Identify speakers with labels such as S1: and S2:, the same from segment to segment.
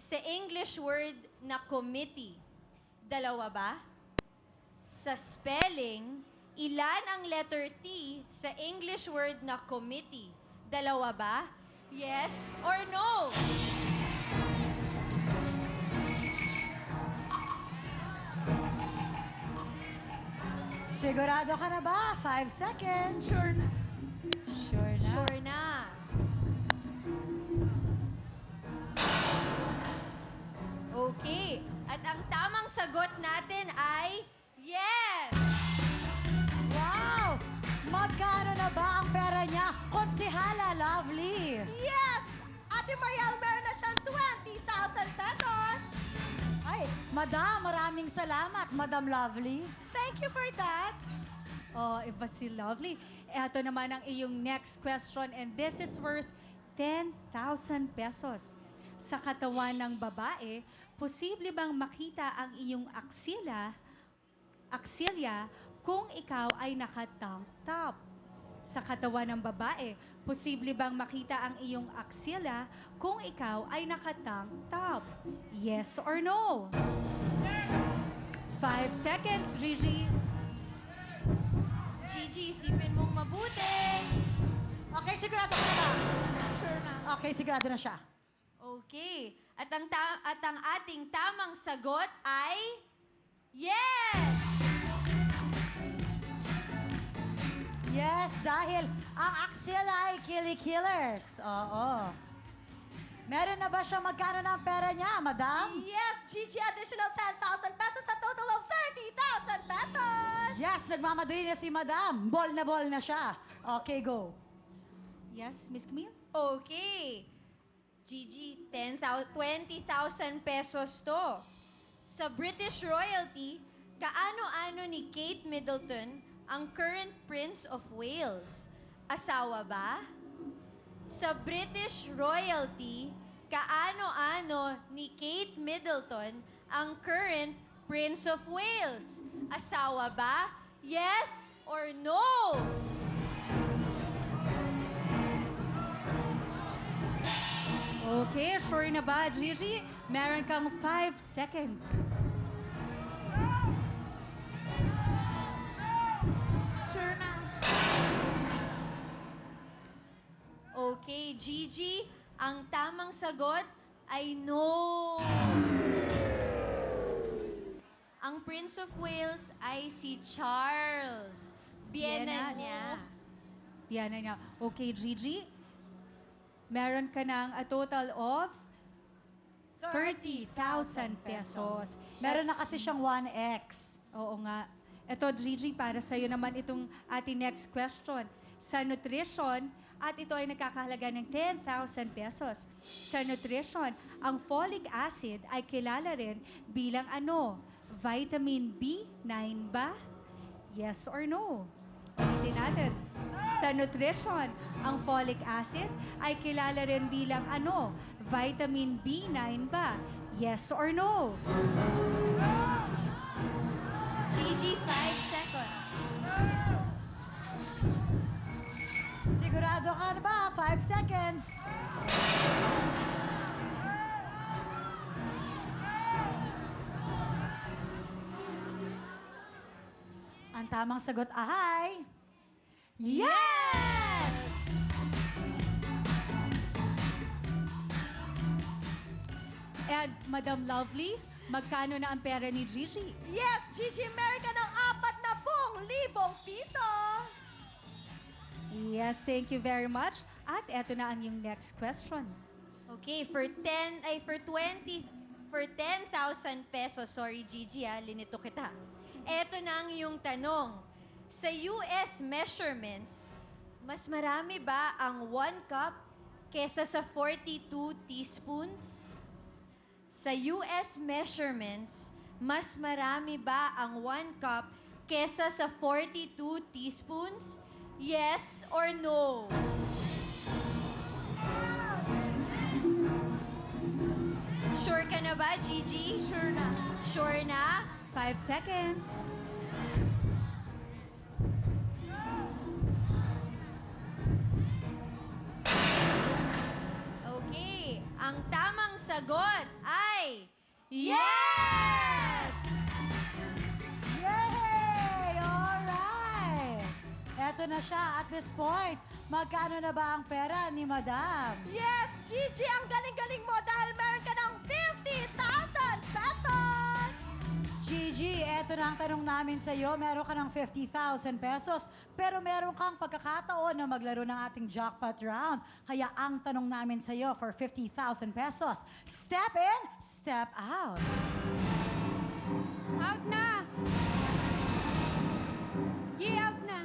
S1: sa English word na committee? Dalawa ba? Sa spelling, ilan ang letter T sa English word na committee? Dalawa ba? Yes or no?
S2: Sigurado ka na ba? 5 seconds.
S1: Sure na.
S2: Sure na.
S1: Sure na. Okay. At ang tamang sagot natin ay yes!
S2: Wow! Magkano na ba ang pera niya? Konsihala, lovely.
S3: Yes! Ate Mariel, meron na siyang 20,000 pesos.
S2: Ay, madam, maraming salamat, Madam Lovely.
S3: Thank you for that.
S4: Oh, iba si Lovely. Ito naman ang iyong next question and this is worth 10,000 pesos. Sa katawan ng babae, posible bang makita ang iyong aksilya kung ikaw ay naka-tank top? Sa katawan ng babae, posible bang makita ang iyong aksila kung ikaw ay naka-tank top? Yes or no? 5 seconds, Gigi.
S1: Gigi, isipin mong mabuti.
S2: Okay, sigurado ka na ba?
S1: Sure na.
S2: Okay, sigurado na siya.
S1: Okay. At ang ating tamang sagot ay yes!
S2: Yes, dahil ang aksila ay killers. Oo. Meron na ba siya magkano na ang pera niya, madam?
S3: Yes, Gigi, additional 10,000 pesos sa total of 30,000 pesos.
S2: Yes, nagmamadali na si madam. Ball na siya. Okay, go.
S4: Yes, Miss Camille?
S1: Okay. Gigi, 20,000 pesos to. Sa British royalty, kaano-ano ni Kate Middleton ang current Prince of Wales? Asawa ba? Sa British royalty, kaano-ano ni Kate Middleton ang current Prince of Wales? Asawa ba? Yes or no?
S4: Okay, sure na ba, Gigi? Meron kang 5 seconds.
S1: Sure na. Okay, Gigi, ang tamang sagot ay no. Ang Prince of Wales ay si Charles. Biyenan niya.
S4: Yan na niya. Okay, Gigi. Meron ka ng a total of 30,000 pesos.
S2: Meron na kasi siyang 1x.
S4: Oo nga. Ito, Gigi, para sa'yo naman itong ating next question. Sa nutrition, at ito ay nagkakahalaga ng 10,000 pesos. Sa nutrition, ang folic acid ay kilala rin bilang ano? Vitamin B9 ba? Yes or no? Ulitin natin. Sa nutrition, ang folic acid ay kilala rin bilang ano? Vitamin B9 ba? Yes or no?
S1: Gigi, 5 seconds.
S2: Sigurado ka na ba? 5 seconds. Ang tamang sagot ay... Yes!
S4: And Madam Lovely, magkano na ang pera ni Gigi?
S3: Yes, Gigi, meron ka ng 40,000 piso.
S4: Yes, thank you very much. At eto na ang yung next question.
S1: Okay, for 10,000 pesos, sorry Gigi linito kita. Eto na ang iyong tanong. Sa US measurements, mas marami ba ang 1 cup kesa sa 42 teaspoons? Sa US measurements, mas marami ba ang 1 cup kesa sa 42 teaspoons? Yes or no? Sure ka na ba, Gigi? Sure na. Sure na?
S4: 5 seconds.
S1: Okay. Ang tamang sagot ay yes!
S2: Yay! Alright! Eto na siya. At this point, magkano na ba ang pera ni Madam?
S3: Yes, Gigi, ang galing-galing mo dahil meron ka ng 50,000 pesos!
S2: Gigi, eto na ang tanong namin sa iyo. Meron ka ng 50,000 pesos, pero meron kang pagkakataon na maglaro ng ating jackpot round. Kaya ang tanong namin sa iyo for 50,000 pesos, step in, step out.
S4: Out na! Out na!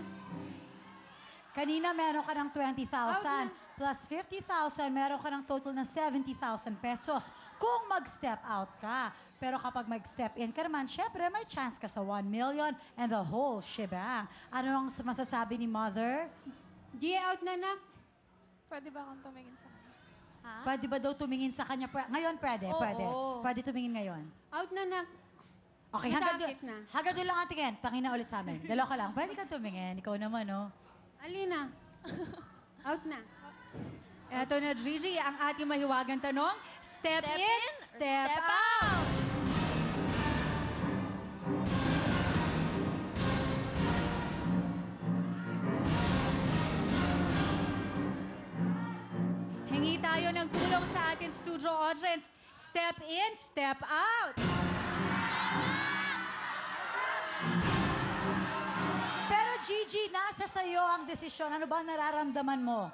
S2: Kanina meron ka ng 20,000
S4: Out na.
S2: plus 50,000, meron ka ng total na 70,000 pesos kung mag-step out ka. Pero kapag mag-step in ka naman, syempre may chance ka sa 1 million and the whole shebang. Ano ang masasabi ni Mother?
S4: Out na, nak.
S5: Pwede ba akong tumingin sa kanya?
S2: Pwede ba daw tumingin sa kanya? Ngayon pwede,
S1: Oo.
S2: pwede. Pwede tumingin ngayon.
S4: Out na, nak.
S2: Okay, hanggang doon
S4: Masakit na.
S2: hanggang doon lang ang tingin. Pakina ulit sa amin. Dalawa ka lang. Pwede ka tumingin. Ikaw naman, oh.
S4: Alina. Out na. Eto na, Gigi, ang ating mahiwagang tanong. Step,
S1: Step
S4: in,
S1: in,
S4: step,
S1: step
S4: out.
S1: out!
S4: Hingi tayo ng tulong sa ating studio audience. Step in, step out.
S2: Pero Gigi, nasa sa'yo ang desisyon. Ano ba ang nararamdaman mo?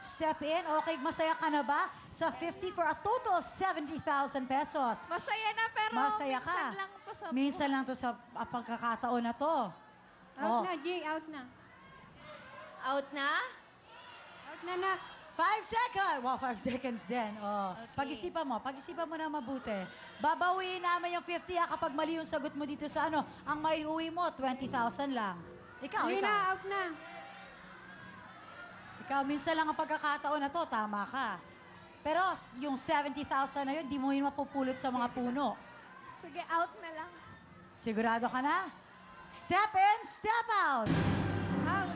S2: Step in, okay, masaya ka na ba? Sa 50 for a total of 70,000 pesos.
S5: Masaya na pero
S2: Masaya ka.
S5: minsan lang to sa
S2: Minsan lang to sa pagkakataon na to.
S4: Out
S2: Oh.
S4: na, G, out na.
S1: Out na?
S4: Out na, nak.
S2: 5 seconds. Wow, 5 seconds din. Oh.
S1: Okay.
S2: Pag-isipan mo na mabuti. Babawiin namin yung 50 kapag mali yung sagot mo dito sa ano. Ang maiuwi mo, 20,000 lang. Ikaw,
S4: Alina,
S2: ikaw.
S4: out na.
S2: Ikaw, minsan lang ang pagkakataon na to, tama ka. Pero yung 70,000 na yun, di mo yun mapupulot sa mga puno.
S5: Sige, out na lang.
S2: Sigurado ka na? Step in, step out.
S4: Out.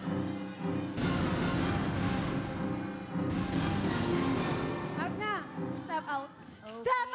S4: Out na.
S5: Step out.
S2: Step